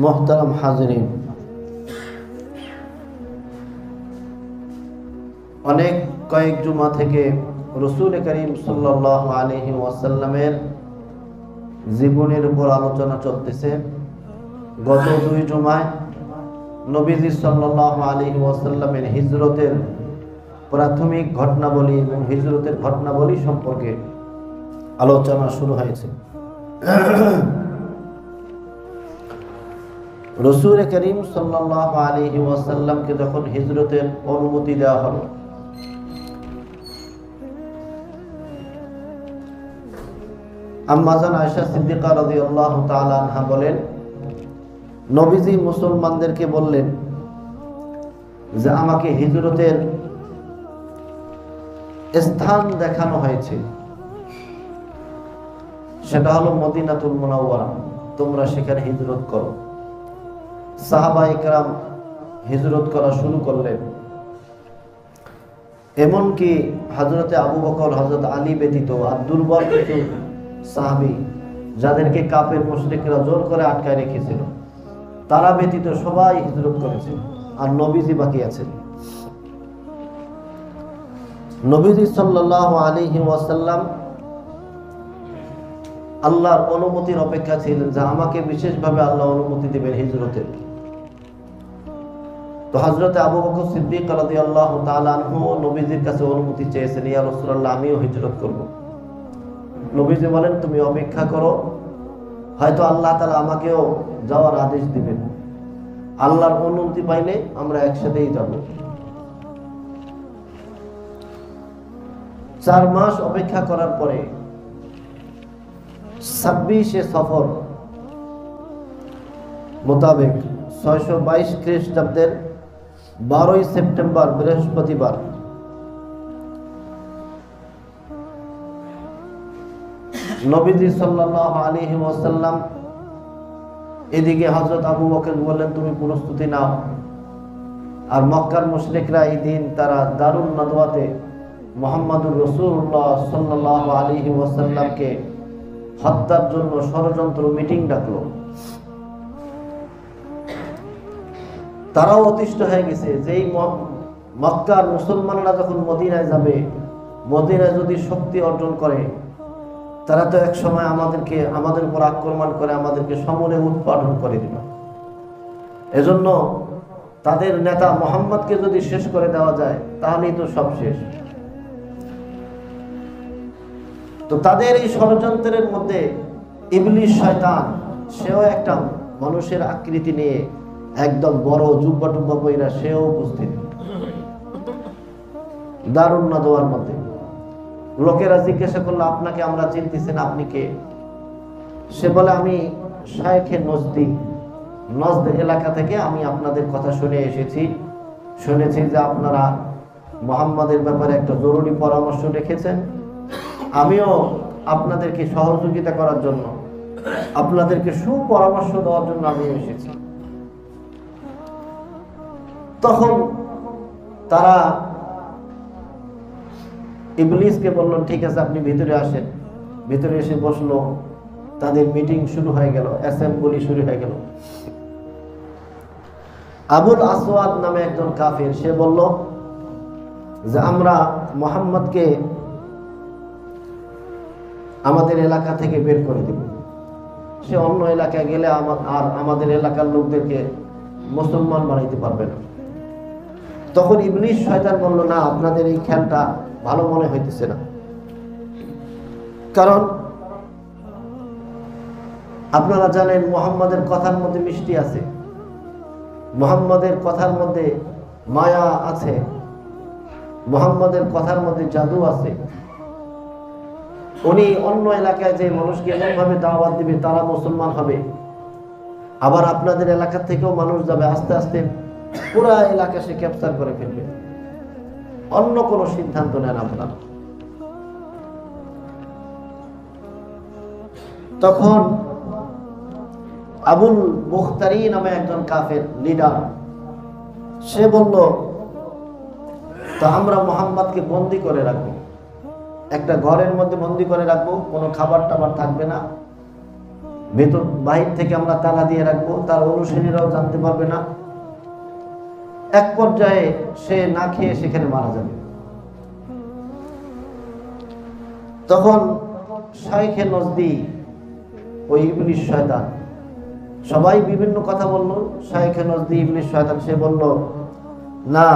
মোহতারাম হাজিরিন, অনেক কয়েক জুমা থেকে রাসূল করিম সাল্লাল্লাহু আলাইহি ওয়াসাল্লামের জীবনের উপর আলোচনা চলতেছে। গত দুই জুমায় নবীজি সাল্লাল্লাহু আলাইহি ওয়াসাল্লামের হিজরতের প্রাথমিক ঘটনাবলী এবং হিজরতের ঘটনাবলী সম্পর্কে আলোচনা শুরু হয়েছে। রাসূল করিম সাল্লাল্লাহু আলাইহি ওয়াসাল্লামকে যখন হিজরতের অনুমতি দেওয়া হলো, আম্মা জান আয়েশা সিদ্দিকা রাদিয়াল্লাহু তাআলা আনহা বলেন, নবীজি মুসলমানদেরকে বললেন যে আমাকে হিজরতের স্থান দেখানো হয়েছে, সেটা হলো মদিনাতুল মুনাওয়ারা, তোমরা সেখানে হিজরত করো। সাহাবায়ে কেরাম হিজরত করা শুরু করলেন। এমনকি হযরতে আবু বকর, হযরত আলী ব্যতীত আর দুর্বল কিছু সাহাবী, যাদেরকে কাফের মুশরিকরা জোর করে আটকায় রেখেছিল, তারা ব্যতীত সবাই হিজরত করেছে, আর নবীজি বাকি আছেন। নবীজি সাল্লাল্লাহু আলাইহি ওয়াসাল্লাম আল্লাহর অনুমতির অপেক্ষা ছিলেন যে আমাকে বিশেষভাবে আল্লাহ অনুমতি দিবেন হিজরতের। তো হযরতে আবু বকর সিদ্দিক রাদিয়াল্লাহু তাআলা আনহু নবীজির কাছে অনুমতি চেয়েছেন, ইয়া রাসূলুল্লাহ, আমিও হিজরত করব। নবীজি বলেন, তুমি অপেক্ষা করো, হয়তো আল্লাহ তাআলা আমাকেও যাওয়ার আদেশ দিবেন। আল্লাহর অনুমতি পাইলে আমরা একসাথেই যাব। 4 মাস অপেক্ষা করার পরে 26 সফর মোতাবেক 622 খ্রিস্টাব্দের 12 সেপ্টেম্বর বৃহস্পতিবার নবীজি সাল্লাল্লাহু আলাইহি ওয়াসাল্লাম এদিকে হযরত আবু বকর বললেন, তুমি প্রস্তুতি নাও। আর মক্কার মুশরিকরা এই দিন তারা দারুন নাদওয়াতে মুহাম্মদুর রাসূলুল্লাহ সাল্লাল্লাহু আলাইহি ওয়াসাল্লামকে হত্যার জন্য ষড়যন্ত্র মিটিং ডাকলো। তারাও অতিষ্ঠ হয়ে গেছে যে এই মক্কার মুসলমানরা যখন মদিনায় যাবে, মদিনায় যদি শক্তি অর্জন করে, তারা তো এক সময় আমাদের উপর আক্রমণ করে আমাদেরকে সমূলে উৎপাদন করে দিবে। এজন্য তাদের নেতা মুহাম্মদকে যদি শেষ করে দেওয়া যায়, তাহলেই তো সব শেষ। তো তাদের এই ষড়যন্ত্রের মধ্যে ইবলিস শয়তান, সেও একটা মানুষের আকৃতি নিয়ে একদম বড় জুব্বা টুব্বা পইরা সেও উপস্থিত দারুন নাদওয়ার মধ্যে। লোকেরা জিজ্ঞাসা করলো, আপনাকে আমরা চিনতেছি না, আপনি কে? সে বলে, আমি শায়েখে নজদ এলাকা থেকে আমি আপনাদের কথা শুনে এসেছি। শুনেছি যে আপনারা মুহাম্মাদের ব্যাপারে একটা জরুরি পরামর্শ রেখেছেন। আমিও আপনাদেরকে সহযোগিতা করার জন্য, আপনাদেরকে সুপরামর্শ দেওয়ার জন্য আমি এসেছি। তখন তারা ইবলিসকে বললেন, ঠিক আছে, আপনি ভিতরে আসেন। ভিতরে এসে বসলো। তাদের মিটিং শুরু হয়ে গেল, অ্যাসেম্বলি শুরু হয়ে গেল। আবুল আসওয়াদ নামে একজন কাফির, সে বলল যে আমরা মুহাম্মদকে আমাদের এলাকা থেকে বের করে দেব। সে অন্য এলাকায় গেলে আর আমাদের এলাকার লোকদেরকে মুসলমান বানাইতে পারবে না। তখন ইবলিস শয়তান বলল, না, আপনাদের এই খেয়ালটা ভালো মনে হইতেছে না, কারণ আপনারা জানেন মুহাম্মাদের কথার মধ্যে মিষ্টি আছে, মুহাম্মাদের কথার মধ্যে মায়া আছে, মুহাম্মাদের কথার মধ্যে জাদু আছে। উনি অন্য এলাকায় যে মানুষকে এমনভাবে দাওয়াত দিবে তারা মুসলমান হবে, আবার আপনাদের এলাকা থেকেও মানুষ যাবে, আস্তে আস্তে পুরা এলাকা সে ক্যাপচার করে ফেলবে। অন্য কোন সিদ্ধান্ত নেন আপনারা। তখন আবুল বুখতারি নামে একজন কাফের লিডার, সে বলল, তো আমরা মুহাম্মদকে বন্দী করে রাখবো, একটা ঘরের মধ্যে বন্দী করে রাখবো, কোনো খাবার টাবার থাকবে না, ভেতর বাহির থেকে আমরা তালা দিয়ে রাখবো, তার অনুসারীরাও জানতে পারবে না। এক পর্যায়ে সে না খেয়ে সেখানে মারা যাবে। তখন শাইখে নজদি ওই ইবলিস শয়তান, সবাই বিভিন্ন কথা বলল, শাইখে নজদি ইবলিস শয়তান সে বলল, না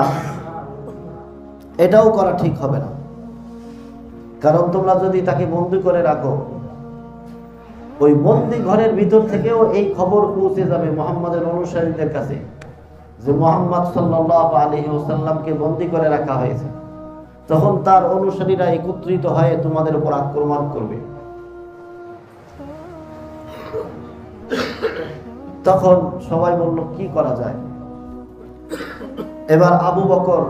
এটাও করা ঠিক হবে না, কারণ তোমরা যদি তাকে বন্দি করে রাখো, ওই বন্দি ঘরের ভিতর থেকেও এই খবর পৌঁছে যাবে মুহাম্মাদের অনুসারীদের কাছে যে মুহাম্মদ সাল্লাল্লাহু আলাইহি ওয়াসাল্লামকে বন্দি করে রাখা হয়েছে। তখন তার অনুসারীরা একত্রিত হয়ে তোমাদের উপর আক্রমণ করবে। তখন সবাই বলল কি করা যায়। এবার আবু বকর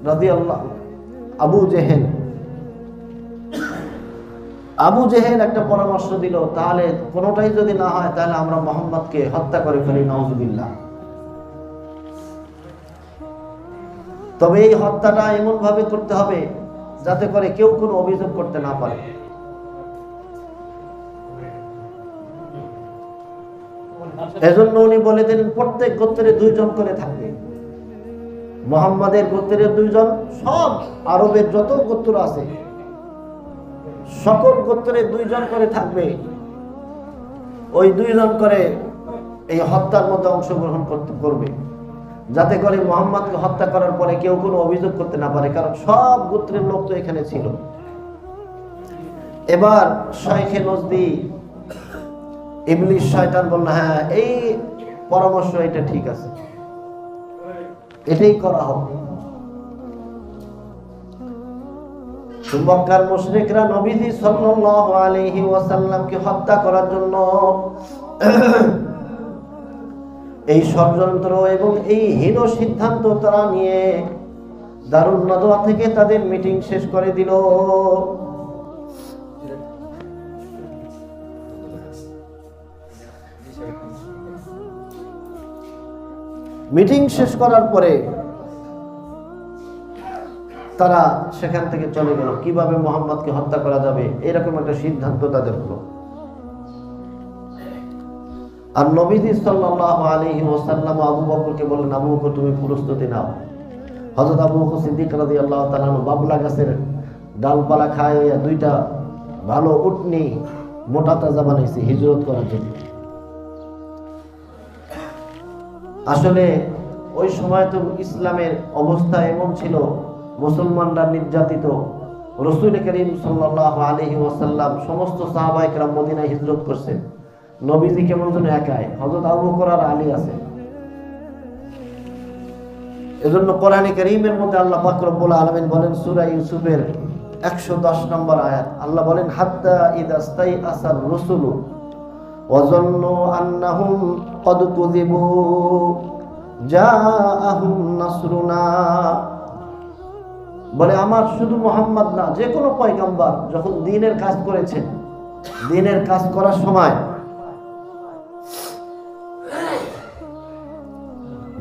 রাদিয়াল্লাহু আবু জেহেল একটা পরামর্শ দিল, তাহলে কোনোটাই যদি না হয় তাহলে আমরা মুহাম্মদকে হত্যা করে ফেলি, নাউজুবিল্লাহ। তবে এই হত্যাটা এমন ভাবে করতে হবে যাতে করে কেউ কোনো অভিযোগ করতে না পারে। এজন্য উনি বলে দিলেন প্রত্যেক গোত্রে 2 জন করে থাকবে। মুহাম্মাদের গোত্রের 2 জন, সব আরবের যত গোত্র আছে সকল গোত্রে 2 জন করে থাকবে। ওই 2 জন করে এই হত্যার মধ্যে অংশগ্রহণ করবে, যাতে করে মুহাম্মদকে হত্যা করার পরে কেউ কোনো অভিযোগ করতে না পারে, কারণ সব গোত্রের লোক তো এখানে ছিল। এবার শাইখে নজদি ইবলিস শয়তান বলল, হ্যাঁ এই পরামর্শ এটা ঠিক আছে, এটাই করা হবে। মক্কার মুশরিকরা নবীজি সাল্লাল্লাহু আলাইহি ওয়াসাল্লামকে হত্যা করার জন্য এই ষড়যন্ত্র এবং এই হীন সিদ্ধান্ত তারা নিয়ে দারুন নাদওয়া থেকে তাদের মিটিং শেষ করে দিল। মিটিং শেষ করার পরে তারা সেখান থেকে চলে গেল, কিভাবে মুহাম্মদকে হত্যা করা যাবে এরকম একটা সিদ্ধান্ত তাদের হলো। আর নবীজি সাল্লাল্লাহু আলাইহি ওয়াসাল্লাম আবু বকরকে বললেন, আবু বকর তুমি প্রস্তুতি নাও। হযরত আবু বকর সিদ্দিক রাদিয়াল্লাহু তাআলা বাবলা গাছের ডালপালা খায় 2টা ভালো উটনি মোটা তাজা বানাইছে হিজরত করার জন্য। আসলে ওই সময় তো ইসলামের অবস্থা এমন ছিল, মুসলমানরা নির্যাতিত। রাসূল করিম সাল্লাল্লাহু আলাইহি ওয়াসাল্লাম সমস্ত সাহাবায়ে কেরাম মদিনায় হিজরত করছেন, নবীজি কেমন যেন একাই, হযরত আবু বকর আর আলী আছে। এজন্য কোরআনে কারীমের মধ্যে আল্লাহ পাক রব্বুল আলামিন বলেন সূরা ইউসুফের 110 নম্বর আয়াত, আল্লাহ বলেন হাত্তা ইযা স্তাইআসার রাসূলু ওয়া যান্নু আন্নাহুম ক্বাদ কুযিবু জাআহুম নাসরুনা। বলে আমার শুধু মুহাম্মদ না, যে কোনো পয়গম্বর যখন দ্বীনের কাজ করেছেন, দ্বীনের কাজ করার সময়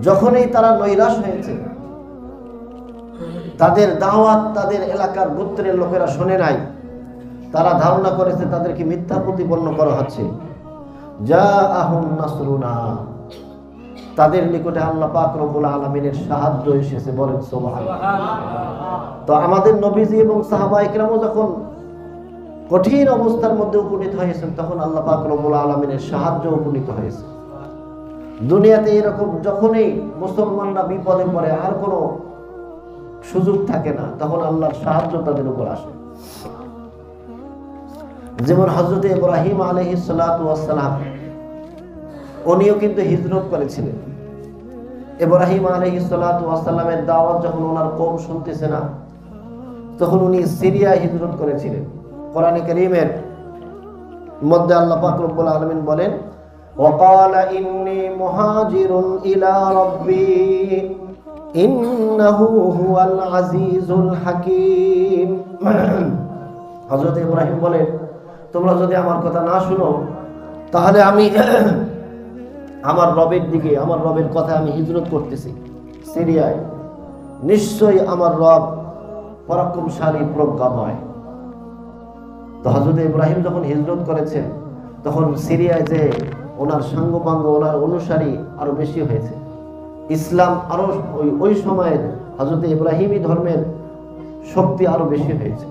যখনই তারা নৈরাশ হয়েছে, তাদের দাওয়াত তাদের এলাকার গোত্রের লোকেরা শুনে নাই, তারা ধারণা করেছে তাদেরকে মিথ্যা প্রতিপন্ন করা হচ্ছে, জাআহুম নাসরুনা, তাদের নিকটে আল্লাহ পাক রব্বুল আলামিনের সাহায্য এসেছে। বলেন সুবহানাল্লাহ। তো আমাদের নবীজি এবং সাহাবায়ে কেরামও যখন কঠিন অবস্থার মধ্যে উপনীত হয়েছেন, তখন আল্লাহ পাক রব্বুল আলামিনের সাহায্য উপনীত হয়েছে। দুনিয়াতে এরকম যখনই মুসলমানরা বিপদে পড়ে আর কোনো সুযোগ থাকে না, তখন আল্লাহর সাহায্য তাদের উপর আসে। যেমন হযরত ইব্রাহিম আলাইহিস সালাতু ওয়াস সালাম, উনিও কিন্তু হিজরত করেছিলেন। ইব্রাহিম আলাইহিস সালাতু ওয়াস সালামের দাওয়াত যখন ওনার কওম শুনতেছে না, তখন উনি সিরিয়ায় হিজরত করেছিলেন। কোরআনে কারীমের মধ্যে আল্লাহ পাক রব্বুল আলামিন বলেন, ওয়াকালা ইন্নী মুহাজিরুন ইলা রাব্বি ইন্নাহু হুয়াল আজিজুল হাকীম। হযরত ইব্রাহিম বলেন, তোমরা যদি আমার কথা না শুনো, তাহলে আমি আমার রবের দিকে, আমার রবের কথা আমি হিজরত করতেছি সিরিয়ায়। নিশ্চয়ই আমার রব পরাক্রমশালী প্রজ্ঞাময়। তো হযরত ইব্রাহিম যখন হিজরত করেছেন, তখন সিরিয়ায় যে ওনার সাঙ্গপাঙ্গ, ওনার অনুসারী আরো বেশি হয়েছে। ইসলাম আরো ওই সময়ের হযরত ইব্রাহিমী ধর্মের শক্তি আরো বেশি হয়েছে।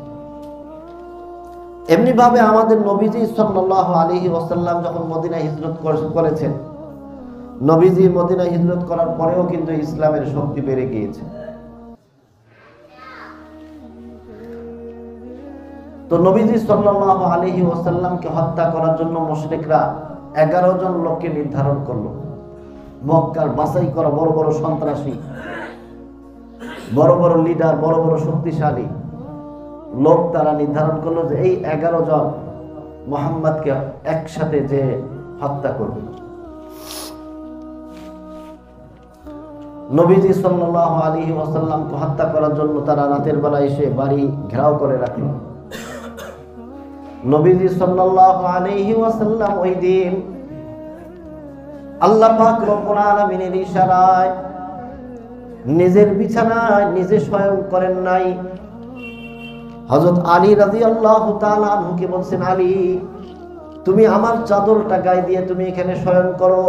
এমনি ভাবে আমাদের নবীজি সাল্লাল্লাহু আলাইহি ওয়াসাল্লাম যখন মদিনায় হিজরত করেছেন, নবীজি মদিনায় হিজরত করার পরেও কিন্তু ইসলামের শক্তি বেড়ে গিয়েছে। তো নবীজি সাল্লাল্লাহু আলাইহি ওয়াসাল্লামকে হত্যা করার জন্য মুশরিকরা 11 জন লোককে নির্ধারণ করলো। মক্কার বাছাই করা বড় বড় সন্ত্রাসী, বড় বড় লিডার, বড় বড় শক্তিশালী লোক তারা নির্ধারণ করলো যে এই 11 জন মুহাম্মদকে একসাথে যে হত্যা করবে। নবীজি সাল্লাল্লাহু আলাইহি ওয়াসাল্লামকে হত্যা করার জন্য তারা রাতের বেলা এসে বাড়ি ঘেরাও করে রাখলো। নবীজি সাল্লাল্লাহু আলাইহি ওয়াসাল্লাম ওই দিন আল্লাহ পাক রব্বুল আলামিনের ইশারায় নিজের বিছানায় নিজে শয়ন করেন নাই। হযরত আলী রাদিয়াল্লাহু তাআলা আনহুকে বলছেন, আলী তুমি আমার চাদরটা গায়ে দিয়ে তুমি এখানে শয়ন করো।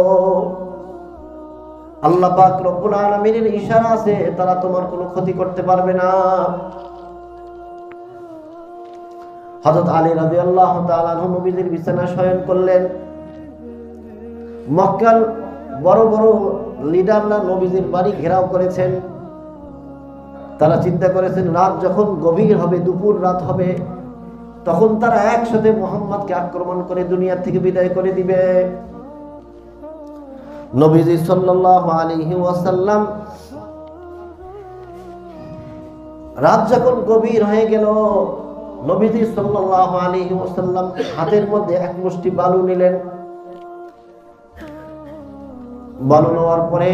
আল্লাহ পাক রব্বুল আলামিনের ইশারা আছে, তারা তোমার কোনো ক্ষতি করতে পারবে না। হযরত আলী রাদিয়াল্লাহু তাআলা আনহু নবীজির বিছানায় শয়ন করলেন। মক্কার বড় বড় লিডাররা নবীজির বাড়ি ঘেরাও করেছেন। তারা চিন্তা করেছেন রাত যখন গভীর হবে, দুপুর রাত হবে, তখন তারা একসাথে মুহাম্মদকে আক্রমণ করে দুনিয়া থেকে বিদায় করে দিবে। নবীজি সাল্লাল্লাহু আলাইহি ওয়াসাল্লাম রাত যখন গভীর হয়ে গেল, নবীজি সাল্লাল্লাহু আলাইহি ওয়াসাল্লাম হাতের মধ্যে এক মুষ্টি বালু নিলেন। বালু নেওয়ার পরে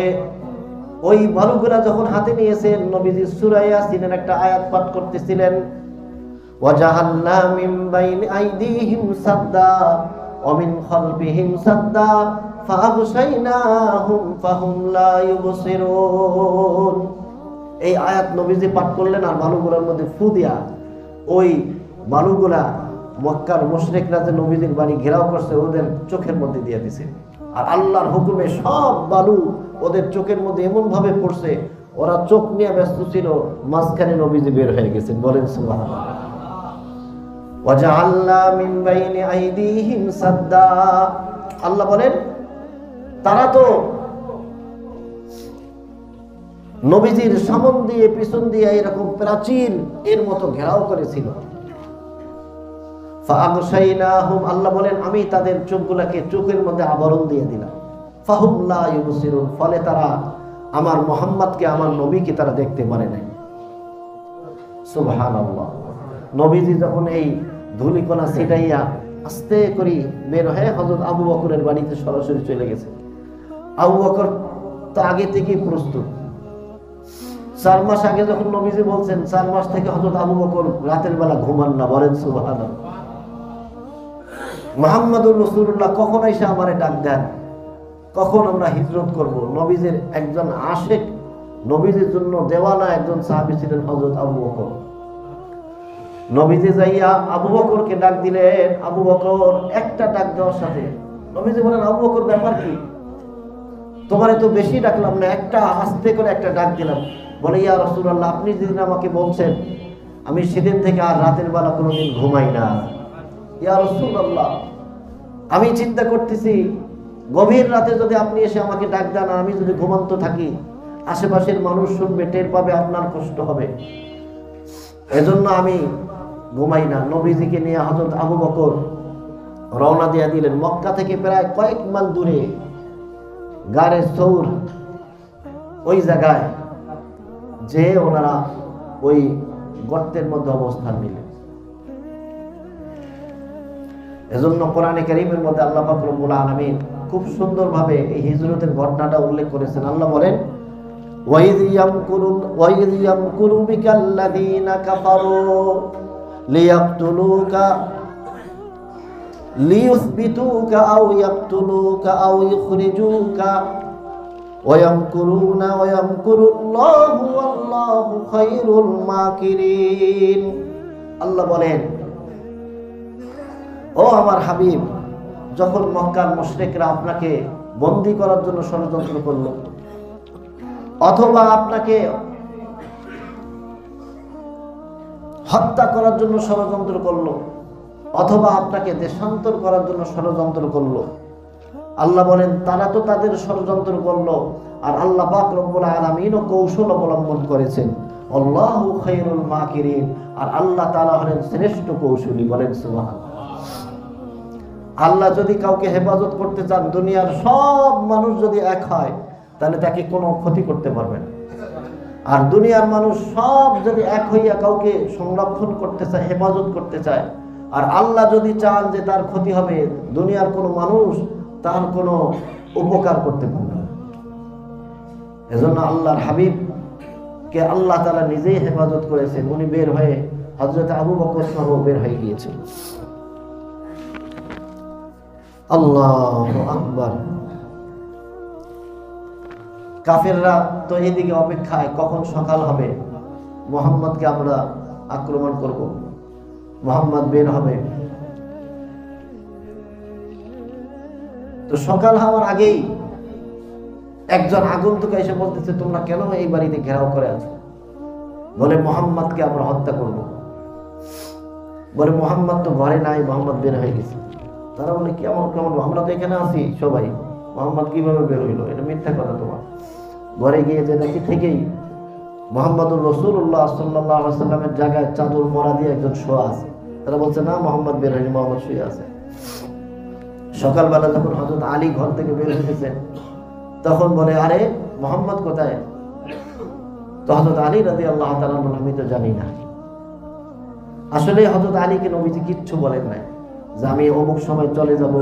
ওই বালুগুলা যখন হাতে নিয়েছেন, নবীজি সূরা ইয়াসিনের একটা আয়াত পাঠ করতেছিলেন, ওয়াজাহান্না মিন বাইনি আইদিহিম সাদ্দা ওয়া মিন খালফিহিম সাদ্দা ফাআগশাইনাহুম ফাহুম লা ইউবসিরুন। এই আয়াত নবীজি পাঠ করলেন আর বালুগুলোর মধ্যে ফু দিয়া ওই বালুগুলা মক্কার মুশরিকরা যে নবীজির বাড়ি ঘেরাও করছে ওদের চোখের মধ্যে দিয়ে দিয়েছে। আর আল্লাহর হুকুমে সব বালু ওদের চোখের মধ্যে এমন ভাবে পড়ছে, ওরা চোখ নিয়ে ব্যস্ত ছিল, মাঝখানে নবীজি বের হয়ে গেছেন। বলেন সুবহানাল্লাহ। ওয়াজআলনা মিন বাইনি আইদিহিম সাদ্দা। আল্লাহ বলেন তারা তো নবীজির সামন দিয়ে পিছন দিয়ে এরকম প্রাচীর এর মতো ঘেরাও করেছিল। ফাআগশাইনাহুম, আল্লাহ বলেন আমি তাদের চোখগুলোকে চোখের মধ্যে আবরণ দিয়ে দিলাম। ফাহুম লা ইউবসিরুন, ফলে তারা আমার মুহাম্মদকে, আমার নবীকে তারা দেখতে পারে নাই। সুবহানাল্লাহ। নবীজি যখন এই ধূলিকণা ছিটাইয়া আস্তে করে বের হয়ে হযরত আবু বকরের বাড়িতে সরাসরি চলে গেছে। আবু বকর তো আগে থেকেই প্রস্তুত। 4 মাস আগে যখন নবীজি বলছেন, 4 মাস থেকে হযরত আবু বকর রাতের বেলা ঘুমান না। বলেন সুবহানাল্লাহ। মুহাম্মদুর রাসূলুল্লাহ কখন এসে আমারে ডাক দেন, কখন আমরা হিজরত করব। নবীজির একজন আশিক, নবীজির জন্য দেওয়ানা একজন সাহাবী ছিলেন হযরত আবু বকর। নবীজি যাইয়া আবু বকরকে ডাক দিলেন। আবু বকর একটা ডাক দেওয়ার সাথে নবীজি বলেন, আবু বকর ব্যাপার কি, তোমারে তো বেশি ডাকলাম না, একটা আস্তে করে একটা ডাক দিলাম। বলে, ইয়া রাসূলুল্লাহ আপনি যেদিন আমাকে বলছেন, আমি সেদিন থেকে আর রাতের বেলা কোনোদিন ঘুমাই না। ইয়া রাসূলুল্লাহ আমি চিন্তা করতেছি গভীর রাতে যদি আপনি এসে আমাকে ডাক দেন আর আমি যদি ঘুমন্ত থাকি, আশেপাশের মানুষ শুনবে, টের পাবে, আপনার কষ্ট হবে, এজন্য আমি ঘুমাই না। নবীজিকে নিয়ে হযরত আবু বকর রওনা দিয়ে দিলেন। মক্কা থেকে প্রায় কয়েক মাইল দূরে গারে সৌর ওই জায়গায় যে ওনারা ওই গর্তের মধ্যে অবস্থান নিলেন। এজন্য কোরআনে কারীমের মধ্যে আল্লাহ পাক রব্বুল আলামিন খুব সুন্দরভাবে এই হিজরতের ঘটনাটা উল্লেখ করেছেন। আল্লাহ বলেন, ওয়াইয ইয়ামকুরু বিকাল্লাযীনা কাফারু লিয়াকতুলুকা লিইউসবিতুকা আও ইয়াকতুলুকা আও ইখরিজুকা ওয়া ইয়ামকুরুনা ওয়া ইয়ামকুরুল্লাহু ওয়াল্লাহু খায়রুল মাকিরিন। আল্লাহ বলেন, ও আমার হাবিব, যখন মক্কার মুশরিকরা আপনাকে বন্দী করার জন্য ষড়যন্ত্র করলো, অথবা আপনাকে হত্যা করার জন্য ষড়যন্ত্র করলো, অথবা আপনাকে দেশান্তর করার জন্য ষড়যন্ত্র করলো, আল্লাহ বলেন তারা তো তাদের ষড়যন্ত্র করলো, আর আল্লাহ পাক রব্বুল আলামিনও কৌশল অবলম্বন করেছেন। আল্লাহু খায়রুল মাকিরিন, আর আল্লাহ তাআলা হলেন শ্রেষ্ঠ কৌশলী। বলেন সুবহানাল্লাহ। আল্লাহ যদি কাউকে হেফাজত করতে চান, দুনিয়ার সব মানুষ যদি এক হয়, তাহলে তাকে কোনো ক্ষতি করতে পারবে না। আর দুনিয়ার মানুষ সব যদি এক হইয়া কাউকে সংরক্ষণ করতে চায়, হেফাজত করতে চায়, আর আল্লাহ যদি চান যে তার ক্ষতি হবে, দুনিয়ার কোনো মানুষ তার কোনো উপকার করতে পারবে না। এজন্য আল্লাহর হাবিবকে আল্লাহ তাআলা নিজেই হেফাজত করেছেন। উনি বের হয়ে হযরত আবু বকর সহ বের হয়ে গিয়েছেন। আল্লাহু আকবার। কাফেররা তো এদিকে অপেক্ষায় কখন সকাল হবে, মুহাম্মদকে আমরা আক্রমণ করব, মুহাম্মদ বের হবে। তো সকাল হওয়ার আগেই একজন আগন্তুক এসে বলতেছে, তোমরা কেন এই বাড়িতে ঘেরাও করে আছো? বলে মুহাম্মদকে আমরা হত্যা করব। বলে মুহাম্মদ তো ঘরে নাই, মুহাম্মদ বের হয়ে গেছে। তারা বলে কেমন কেমন, আমরা তো এখানে আছি সবাই, মুহাম্মদ কিভাবে বের হইলো? এটা মিথ্যা কথা। তোমার ঘরে গিয়ে যে দেখি থেকেই মুহাম্মদুর রাসূলুল্লাহ সাল্লাল্লাহু আলাইহি ওয়াসাল্লামের জায়গায় চাদর মোড়া দিয়ে একজন শোয়া আছে। তারা বলছে না, মুহাম্মদ বের হয়নি, মুহাম্মদ শুয়ে আছে। সকালবেলা যখন হযরত আলী ঘর থেকে বের হয়েছেন, তখন বলে আরে মুহাম্মদ কোথায়? তো হযরত আলী রাদিয়াল্লাহু তাআলা বলেন আমি তো জানি না। আসলে হযরত আলীকে নবীজি কিচ্ছু বলেন নাই যে আমি অমুক সময় চলে যাব,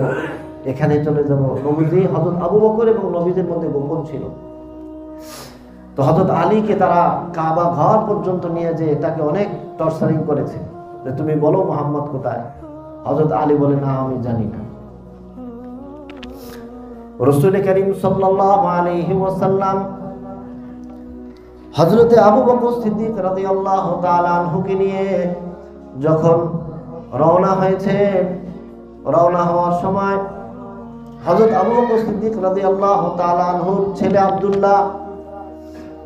এখানে চলে যাব। নবীজি হযরত আবু বকর এবং নবীজির মধ্যে গোপন ছিল। তো হযরত আলীকে তারা কাবা ঘর পর্যন্ত নিয়ে যেয়ে তাকে অনেক টর্চারিং করেছে যে তুমি বলো মুহাম্মদ কোথায়? হযরত আলী বলে না, আমি জানি না। রাসূল করিম সাল্লাল্লাহু আলাইহি ওয়াসাল্লাম হযরতে আবু বকর সিদ্দিক রাদিয়াল্লাহু তাআলা আনহুকে নিয়ে যখন রওনা হয়েছে, রওনা হওয়ার সময় হযরত আবু বকর সিদ্দিক রাদিয়াল্লাহু তাআলা আনহুর ছেলে আব্দুল্লাহ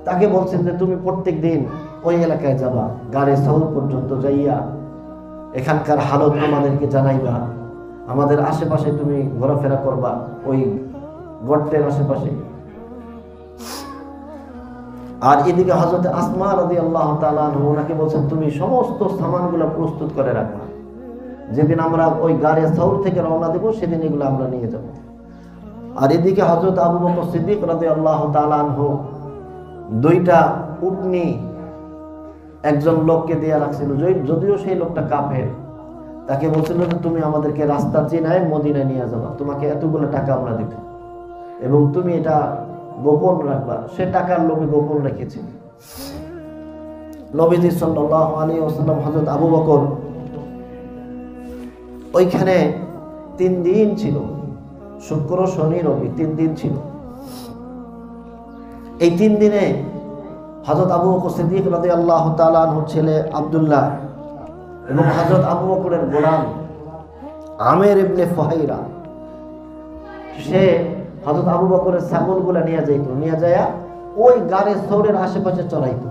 তাকে বলছেন যে তুমি প্রত্যেকদিন ওই এলাকায় যাবা, গাড়ি সাউর পর্যন্ত যাইয়া এখানকার হালত আমাদেরকে জানাইবা, আমাদের আশেপাশে তুমি ঘোরাফেরা করবা, ওই গর্তের আশেপাশে। আর এদিকে হযরত আসমা রাদিয়াল্লাহু তাআলা আনহা ওনাকে বলছেন তুমি সমস্ত সামানগুলো প্রস্তুত করে রাখবা, যেদিন আমরা ওই গাড়ি সাউর থেকে রওনা দেব সেদিন এগুলো আমরা নিয়ে যাব। আর এদিকে হযরত আবু বকর সিদ্দিক রাদিয়াল্লাহু তাআলা আনহু দুইটা উটনি একজন লোককে দিয়ে রাখছিল, যদিও সেই লোকটা কাফের। তাকে বলছিল যে তুমি আমাদেরকে রাস্তা চিনায় মদিনায় নিয়ে যাবা, তোমাকে এতগুলো টাকা আমরা দেব এবং তুমি এটা গোপন রাখবা। সে টাকার লোভে গোপন রেখেছে। নবীজি সাল্লাল্লাহু আলাইহি ওয়াসাল্লাম হযরত আবু বকর ওইখানে 3 দিন ছিল, শুক্র শনি রবি 3 দিন ছিল। এই 3 দিনে হযরত আবু বকর সিদ্দিক রাদিয়াল্লাহু তাআলা আনহুর ছেলে আব্দুল্লাহ এবং হযরত আবু বকরের গোলাম আমের ইবনে ফুহাইরা, সে হযরত আবু বকরের ছাগলগুলা নিয়ে যাইতো, নিয়ে যায় ওই গাড়ি সৌরের আশেপাশে চড়াইতো।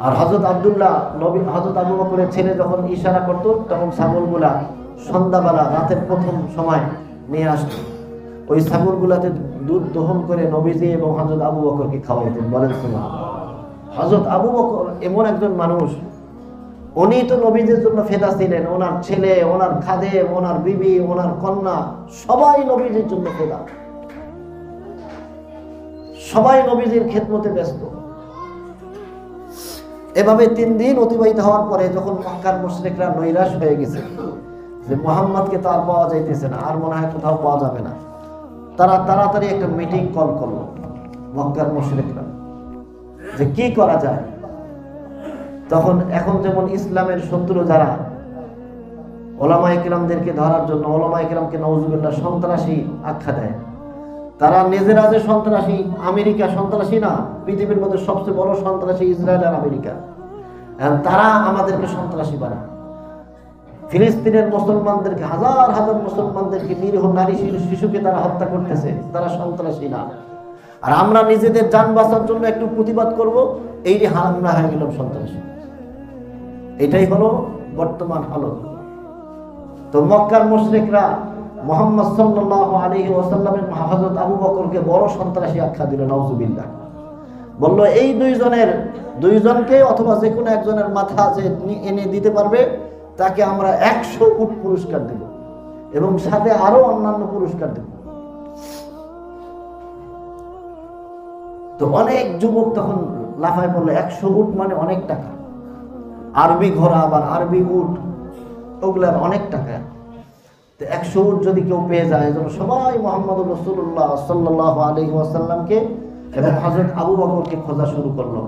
আর হযরত আব্দুল্লাহ নবী হযরত আবু বকরের ছেলে যখন ইশারা করত, তখন ছাগলগুলা সন্ধ্যাবেলা রাতের প্রথম সময় নিয়ে আসতো। ওই ছাগলগুলাতে দুধ দহন করে নবীজি এবং হযরত আবু বকরকে খাওয়াইতেন। বলেন সুবহানাল্লাহ। হযরত আবু বকর এমন একজন মানুষ, উনি তো নবীদের জন্য ফেদা ছিলেন। ওনার ছেলে, ওনার খাদেম, ওনার বিবি, ওনার কন্যা সবাই নবীজির জন্য ফেদা, সবাই নবীজির খেদমতে ব্যস্ত। এভাবে 3 দিন অতিবাহিত হওয়ার পরে যখন মক্কার মুশরিকরা নৈরাশ হয়ে গেছে যে মুহাম্মদকে তো আর পাওয়া যাইতেছে না, আর মনে হয় কোথাও পাওয়া যাবে না, তারা তাড়াতাড়ি একটা মিটিং কল করলো মক্কার মুশরিকরা যে কি করা যায়। তখন এখন যেমন ইসলামের শত্রু যারা ওলামায়ে কেরামদেরকে ধরার জন্য ওলামায়ে কেরামকে নাউজুবিল্লাহ সন্ত্রাসী আখ্যা দেয়, তারা নিজেরা যে সন্ত্রাসী, আমেরিকা সন্ত্রাসী না, পৃথিবীর মধ্যে সবচেয়ে বড় সন্ত্রাসী ইসরায়েল আর আমেরিকা, তারা আমাদেরকে সন্ত্রাসী বানায়। ফিলিস্তিনের মুসলমানদেরকে, হাজার হাজার মুসলমানদেরকে, নিরীহ নারী শিশুকে তারা হত্যা করতেছে, তারা সন্ত্রাসী না। আর আমরা নিজেদের যান বাঁচার জন্য একটু প্রতিবাদ করব, এই যে আমরা হয়ে গেলাম সন্ত্রাসী। এটাই হলো বর্তমান হালত। তো মক্কার মুশরিকরা মুহাম্মদ সাল্লাল্লাহু আলাইহি ওয়াসাল্লামের হযরত আবু বকরকে বড় সন্ত্রাসী আখ্যা দিল, নাউজুবিল্লাহ। বলল এই দুইজনকে অথবা যে কোনো একজনের মাথা যে এনে দিতে পারবে তাকে আমরা 100 উট পুরস্কার দেব এবং সাথে আরো অন্যান্য পুরস্কার দেব। তো অনেক যুবক তখন লাফায় পড়লো, 100 উট মানে অনেক টাকা। আরবি ঘোড়া আবার আরবি উট, ওগুলার অনেক টাকা। তো 100 উট যদি কেউ পেয়ে যায়, এজন্য সবাই মুহাম্মদ রাসূলুল্লাহ সাল্লাল্লাহু আলাইহি ওয়াসাল্লামকে এবং হযরত আবু বকরকে খোঁজা শুরু করলো।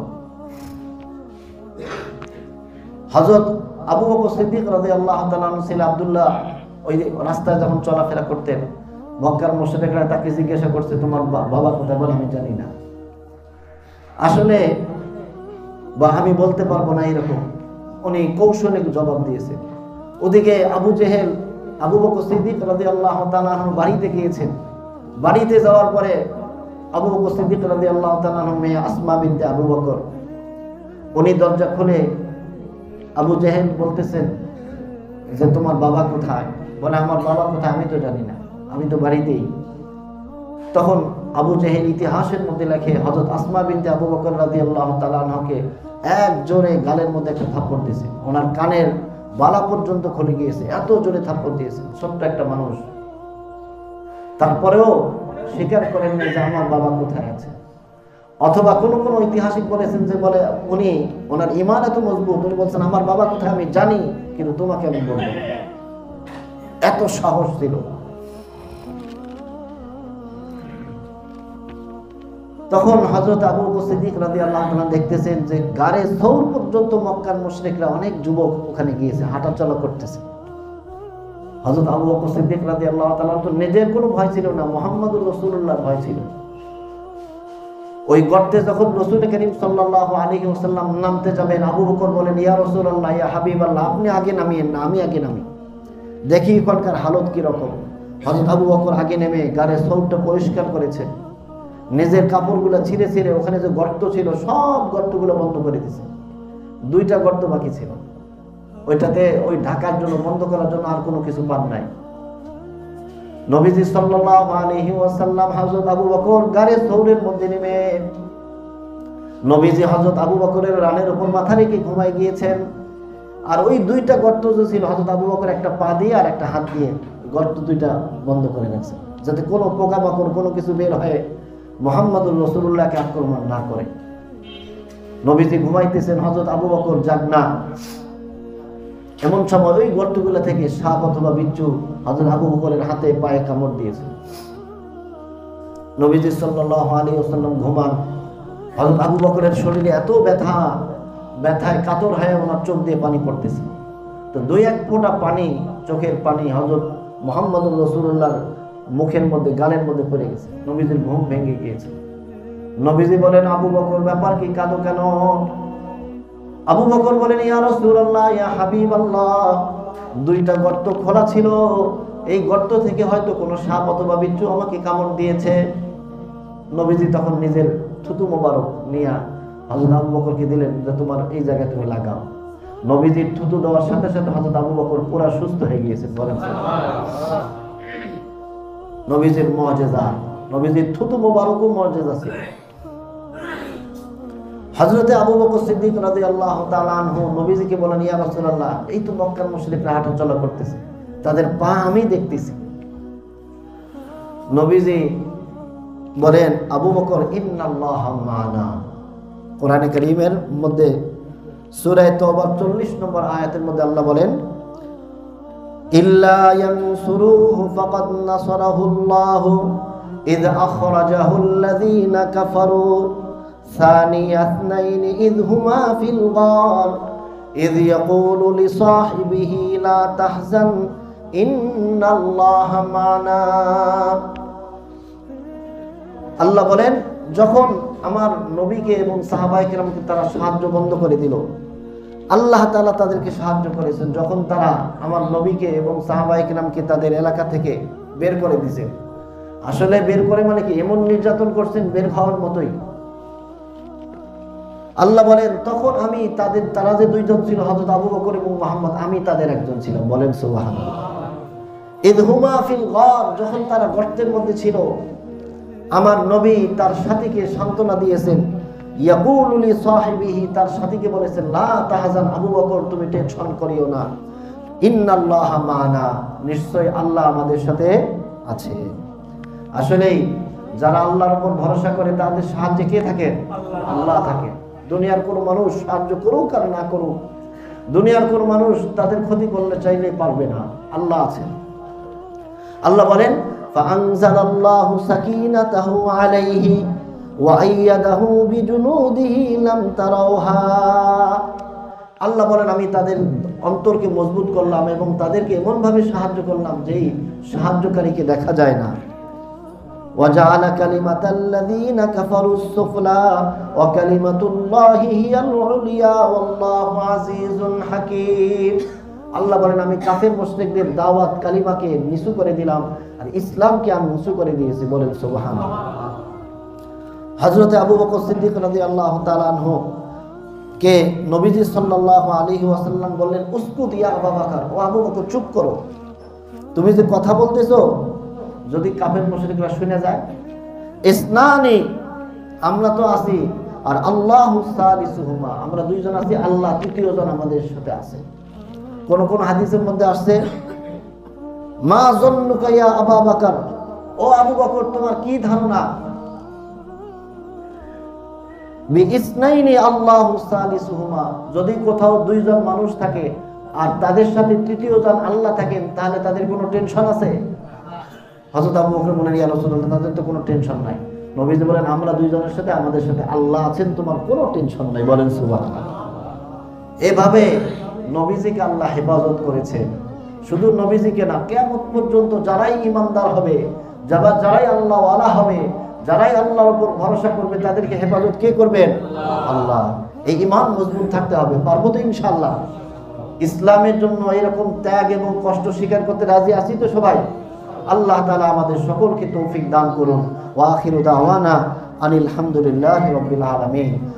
হযরত আবু বকর সিদ্দিক রাদিয়াল্লাহু তাআলা আনহু ছিল আব্দুল্লাহ, ওই রাস্তায় যখন চলাফেরা করতেন, মক্কার মুশরিকরা তাকে জিজ্ঞাসা করছে, তোমার বাবা কোথায়? বলে আমি জানি না, আসলে বা আমি বলতে পারবো না, এরকম উনি কৌশলে জবাব দিয়েছে। ওদিকে আবু জেহেল আবু বকর সিদ্দিক রাদিয়াল্লাহু তাআলা আনহু বাড়িতে গিয়েছেন। বাড়িতে যাওয়ার পরে আবু বকর সিদ্দিক রাদিয়াল্লাহু তাআলা আনহু মেয়ে আসমা বিনতে আবু বকর, উনি দরজা খুলে আবু জেহেল বলতেছেন যে তোমার বাবা কোথায়? বলে আমার বাবা কোথায় আমি তো জানি না, আমি তো বাড়িতেই। তখন আবু জেহেল ইতিহাসের মধ্যে লেখে হযরত আসমা বিনতে আবু বকর রাদিয়াল্লাহু তাআলা আনহাকে এক জোরে গালের মধ্যে একটা থাপ্পড় দিয়েছে, ওনার কানের বালা পর্যন্ত খুলে গিয়েছে, এত জোরে থাপ্পড় দিয়েছে। ছোট্ট একটা মানুষ, তারপরেও স্বীকার করেন যে আমার বাবা কোথায় আছে। অথবা কোন কোন ঐতিহাসিক বলেছেন যে বলে উনি, ওনার ঈমান এত মজবুত, উনি বলছেন আমার বাবা কোথায় আমি জানি, কিন্তু তোমাকে আমি বলবো। এত সাহস ছিল। তখন হযরত আবু বকর সিদ্দিক রাদিয়াল্লাহু তাআলা দেখতেছেন যে গারে সৌর পর্যন্ত মক্কার মুশরিকরা অনেক যুবক ওখানে গিয়েছে, হাঁটাচলা করতেছে। হযরত আবু বকর সিদ্দিক রাদিয়াল্লাহু তাআলা তো নিজের কোনো ভয় ছিল না, মুহাম্মদুর রাসূলুল্লাহর ভয় ছিল। ওই গর্তে যখন রাসূল করিম সাল্লাল্লাহু আলাইহি ওয়াসাল্লাম নামতে যাবেন, আবু বকর বলেন, ইয়া রাসূলুল্লাহ, ইয়া হাবিবাল্লাহ, আপনি আগে নামিয়েন না, আমি আগে নামি, দেখি এখানকার হালত কি রকম। হযরত আবু বকর আগে নেমে গারে সৌরটা পরিষ্কার করেছে, নিজের কাপড়গুলো ছিঁড়ে ছিঁড়ে ওখানে যে গর্ত ছিল সব গর্তগুলো বন্ধ করে দিয়েছে। 2টা গর্ত বাকি ছিল, ওইটাতে ওই ঢাকার জন্য, বন্ধ করার জন্য আর কোনো কিছু পান নাই। নবীজি সাল্লাল্লাহু আলাইহি ওয়াসাল্লাম হযরত আবু বকর গারে সৌরের মধ্যে নেমে, নবীজি হযরত আবু বকরের রানের উপর মাথা রেখে ঘুমায় গিয়েছেন। আর ওই 2টা গর্ত যে ছিল, হযরত আবু বকর একটা পা দিয়ে আর একটা হাত দিয়ে গর্ত 2টা বন্ধ করে রাখছে, যাতে কোনো পোকামাকড় কোনো কিছু বের হয়ে মুহাম্মদুর রাসূলুল্লাহকে আক্রমণ না করে। নবীজি ঘুমাইতেছেন, হযরত আবু বকর জাগনা। এমন সময় ওই গর্তগুলো থেকে সাপ অথবা বিচ্ছু হযরত আবু বকরের হাতে পায়ে কামড় দিয়েছে। নবীজি সাল্লাল্লাহু আলাইহি ওয়াসাল্লাম ঘুমান। হযরত আবু বকরের শরীরে এত ব্যথায় কাতর হয়ে ওনার চোখ দিয়ে পানি পড়তেছে। তো 2-1 ফোঁটা পানি, চোখের পানি হযরত মুহাম্মদুর রাসূলুল্লাহর মুখের মধ্যে, গালের মধ্যে পড়ে গেছে। নবীজির ঘুম ভেঙে গিয়েছে। নবীজি বলেন, আবু বকর ব্যাপার কি, কাঁদো কেন? আবু বকর বলেন, ইয়া রাসূলুল্লাহ, ইয়া হাবিবাল্লাহ, 2টা গর্ত খোলা ছিল, এই গর্ত থেকে হয়তো কোনো সাপ অথবা বিচ্ছু আমাকে কামড় দিয়েছে। নবীজি তখন নিজের থুতু মোবারক নিয়ে হযরত আবু বকরকে দিলেন যে তোমার এই জায়গায় তুমি লাগাও। নবীজির থুতু দেওয়ার সাথে সাথে হযরত আবু বকর পুরো সুস্থ হয়ে গিয়েছে। বলেন সুবহানাল্লাহ। নবীজির মুআজিজা, নবীজির থুতু মোবারকও মুআজিজা ছিল। হযরতে আবু বকর সিদ্দিক রাদিয়াল্লাহু তাআলা আনহু নবীজিকে বলেন, ইয়া রাসূলুল্লাহ, এই তো মক্কার মুশরিকরা হাঁটা চলা করতেছে, তাদের পা আমি দেখতেছি। নবীজি বলেন, আবু বকর, ইন্নাল্লাহা মা'ানা। কোরআনে কারীমের মধ্যে সূরা তাওবা 40 নম্বর আয়াতের মধ্যে আল্লাহ বলেন, ইল্লা ইয়ানসুরুহু ফাকাদ নাসারাহুল্লাহু ইয আখরাজাহুল্লাযীনা কাফারু সানিয়া ইসনাইনি ইয হুমা ফিল গার ইয ইয়াকুলু লিসাহিবিহি লা তাহজান ইন্নাল্লাহা মা'ানা। আল্লাহ বলেন, যখন আমার নবীকে এবং সাহাবায়ে কেরামকে তারা সাহায্য বন্ধ করে দিল, আল্লাহ তাআলা তাদেরকে সাহায্য করেছেন যখন তারা আমার নবীকে এবং সাহাবায়ে কিরামকে তাদের এলাকা থেকে বের করে দিয়েছেন। আসলে বের করে মানে কি, এমন নির্যাতন করছেন বের হওয়ার মতোই। আল্লাহ বলেন তখন আমি তারা যে দুইজন ছিল, হযরত আবু বকর এবং মুহাম্মদ, আমি তাদের একজন ছিলাম। বলেন সুবহানাল্লাহ। ইদহুমা ফিল গার, যখন তারা গর্তের মধ্যে ছিল, আমার নবী তার সাথীকে সান্ত্বনা দিয়েছেন। ইয়াকুলু লি সাহিবিহি, তার সাথীকে বলেছেন, লা তাহজান আবু বকর, তুমি টেনশন করিও না, ইন্নাল্লাহা মা'না, নিশ্চয় আল্লাহ আমাদের সাথে আছে। আসলেই যারা আল্লাহর উপর ভরসা করে তাদের সাহায্যে কে থাকে? আল্লাহ থাকে। দুনিয়ার কোনো মানুষ সাহায্য করুক আর না করুক, দুনিয়ার কোনো মানুষ তাদের ক্ষতি করলে চাইলে পারবে না, আল্লাহ আছেন। আল্লাহ বলেন ফাআনজালাল্লাহু সাকিনাতাহু আলাইহি ওয়া আইয়াদাহু বিজুনুদিহি লাম তারাউহা। আল্লাহ বলেন আমি তাদের অন্তরকে মজবুত করলাম এবং তাদেরকে এমন ভাবে সাহায্য করলাম যেই সাহায্যকারীকে দেখা যায় না। وجعل كلمة الذين كفروا السفلى وكلمة الله هي العليا والله عزيز حكيم। আল্লাহ বলেন আমি কাফের মুশরিকদের দাওয়াত কালিমাকে নিচু করে দিলাম আর ইসলামকে আমি উঁচু করে দিয়েছি। বলেন সুবহানাল্লাহ। হযরত আবু বকর সিদ্দিক রাদিয়াল্লাহু তাআলা আনহু কে নবীজি সাল্লাল্লাহু আলাইহি ওয়াসাল্লাম বললেন, উসকুত ইয়া আবু বকর, ও আবু বকর চুপ করো, তুমি যে কথা বলতেছো যদি কাফের মুশরিকরা শুনে যায়। ইসনানি, আমরা তো আছি, আর আল্লাহু সালিসুহুমা, আমরা দুইজন আছি, আল্লাহ তৃতীয়জন আমাদের সাথে আছে। কোন কোন হাদিসের মধ্যে আসছে, মা যন্নুকা ইয়া আবু বকর, ও আবু বকর তোমার কি ধারণা, বি ইসনাইনি আল্লাহু সালিসুহুমা, যদি কোথাও দুইজন মানুষ থাকে আর তাদের সাথে তৃতীয়জন আল্লাহ থাকেন তাহলে তাদের কোনো টেনশন আছে? হযরত আবু বকর বলেন, ইয়া রাসূলুল্লাহ, তাদের তো কোনো টেনশন নাই। নবীজি বলেন, আমরা দুইজনের সাথে, আমাদের সাথে আল্লাহ আছেন, তোমার কোনো টেনশন নাই। বলেন সুবহানাল্লাহ। এভাবে নবীজিকে আল্লাহ হেফাজত করেছেন। শুধু নবীজিকে না, কিয়ামত পর্যন্ত যারাই ঈমানদার হবে, যারাই আল্লাহ ওয়ালা হবে, যারাই আল্লাহর উপর ভরসা করবে, তাদেরকে হেফাজত কে করবেন? আল্লাহ। এই ঈমান মজবুত থাকতে হবে। পারবো তো ইনশাআল্লাহ? ইসলামের জন্য এরকম ত্যাগ এবং কষ্ট স্বীকার করতে রাজি আছি তো সবাই? আল্লাহ তাআলা আমাদের সকলকে তৌফিক দান করুন। ওয়া আখিরু দাওয়ানা আনিল হামদুলিল্লাহি রাব্বিল আলামিন।